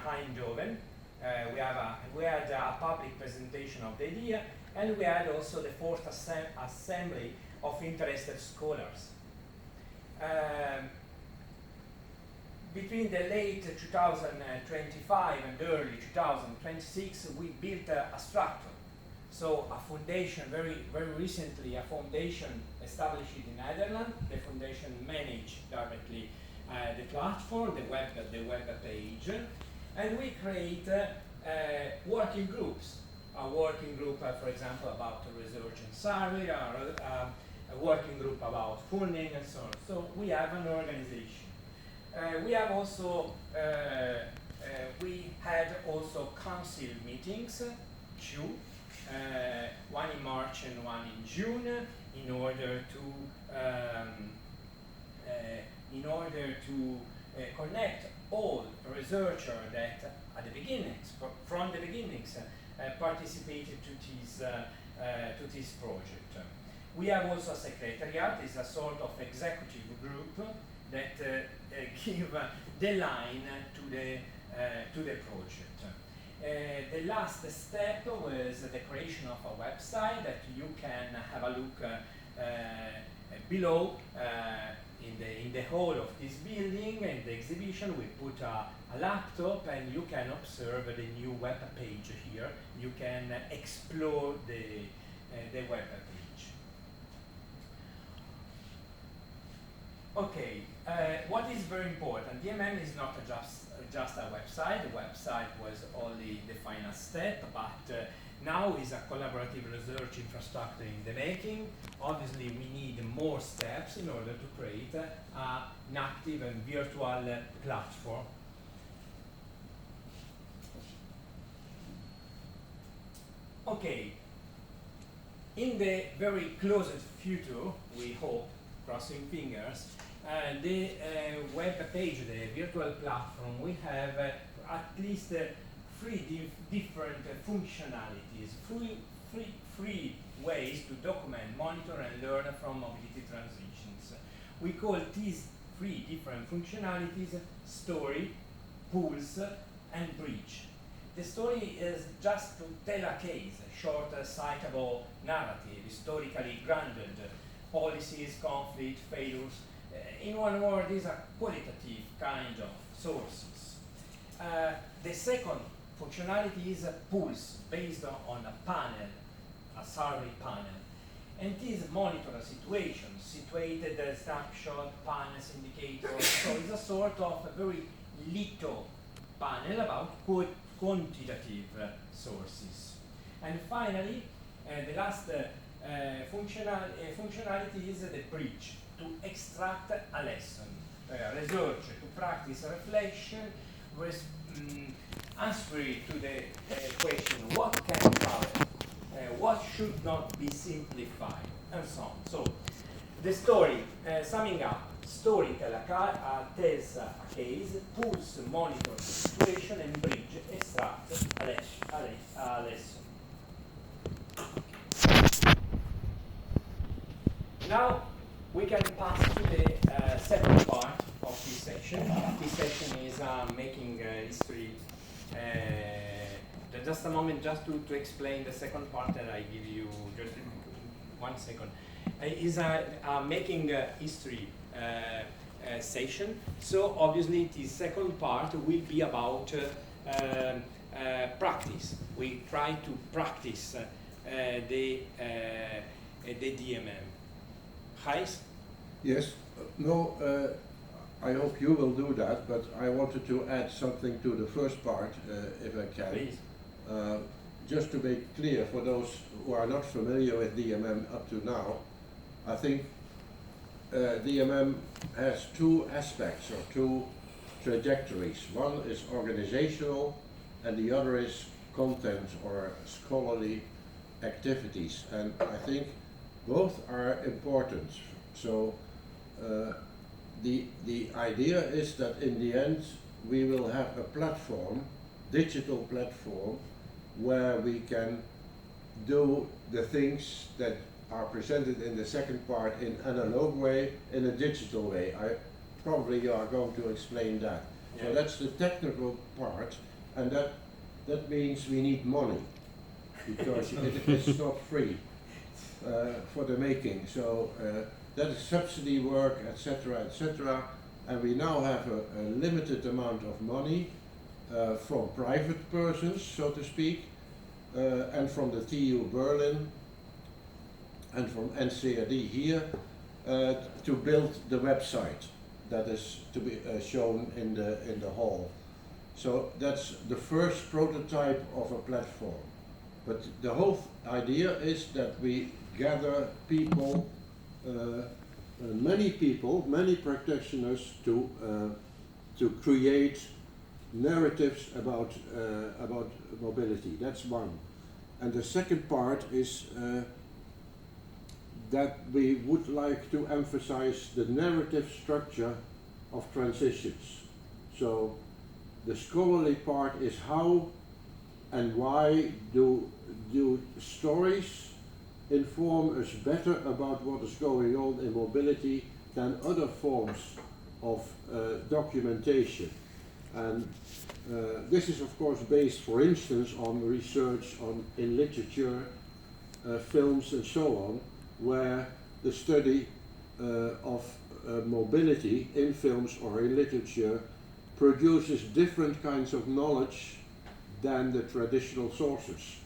Eindhoven. We had a public presentation of the idea, and we had also the fourth assembly of interested scholars. Between the late 2025 and early 2026, we built a structure. So a foundation, very recently, a foundation established in Netherlands. The foundation managed directly the platform, the web page, and we create working groups. A working group, for example, about research and survey, a working group about funding, and so on. So we have an organization. We have also we had also council meetings, two, one in March and one in June, in order to connect all researchers that at the beginnings, from the beginnings, participated to this project. We have also a secretariat. It's a sort of executive group that give the line to the project. The last step was the creation of a website that you can have a look below. In the hall of this building, in the exhibition, we put a laptop, and you can observe the new web page here. You can explore the web page. Okay, what is very important? DMM is not just a website. The website was only the final step, but now is a collaborative research infrastructure in the making. Obviously, we need more steps in order to create an active and virtual platform. Okay, in the very closest future, we hope, crossing fingers, the web page, the virtual platform, we have at least three different functionalities, three ways to document, monitor, and learn from mobility transitions. We call these three different functionalities story, pulse, and bridge. The story is just to tell a case, a short, citable narrative, historically grounded, policies, conflict, failures. In one word, these are qualitative kind of sources. The second functionality is a pulse based on a panel, a survey panel. And this monitor a situation, situated snapshot, panels, indicators. So it's a sort of a very little panel about quantitative sources. And finally, the last functionality is the bridge, to extract a lesson. Research, to practice reflection, answering to the question, what can be covered, what should not be simplified, and so on. So, the story, summing up, story tells a case, pulse monitors the situation, and bridge extracts a lesson. Now, we can pass to the second part of this section. This section is making history. Just a moment, just to explain the second part that I give you, just 1 second. Is making history session. So obviously, the second part will be about practice. We try to practice the DMM. Heis? Yes. No. I hope you will do that, but I wanted to add something to the first part, if I can. Please. Just to make clear for those who are not familiar with DMM up to now, I think DMM has two aspects or two trajectories. One is organizational and the other is content or scholarly activities. And I think both are important. So the idea is that in the end we will have a platform, digital platform, where we can do the things that are presented in the second part in analog way, in a digital way. Probably you are going to explain that. So that's the technical part, and that means we need money, because it's not free for the making. So that is subsidy work, etc., etc. And we now have a limited amount of money from private persons, so to speak, and from the TU Berlin and from NCRD here to build the website that is to be shown in the hall. So that's the first prototype of a platform. But the whole idea is that we gather people, many practitioners to create narratives about mobility. That's one. And the second part is that we would like to emphasize the narrative structure of transitions. So the scholarly part is how and why do stories inform us better about what is going on in mobility than other forms of documentation. And this is of course based, for instance, on research in literature, films and so on, where the study of mobility in films or in literature produces different kinds of knowledge than the traditional sources.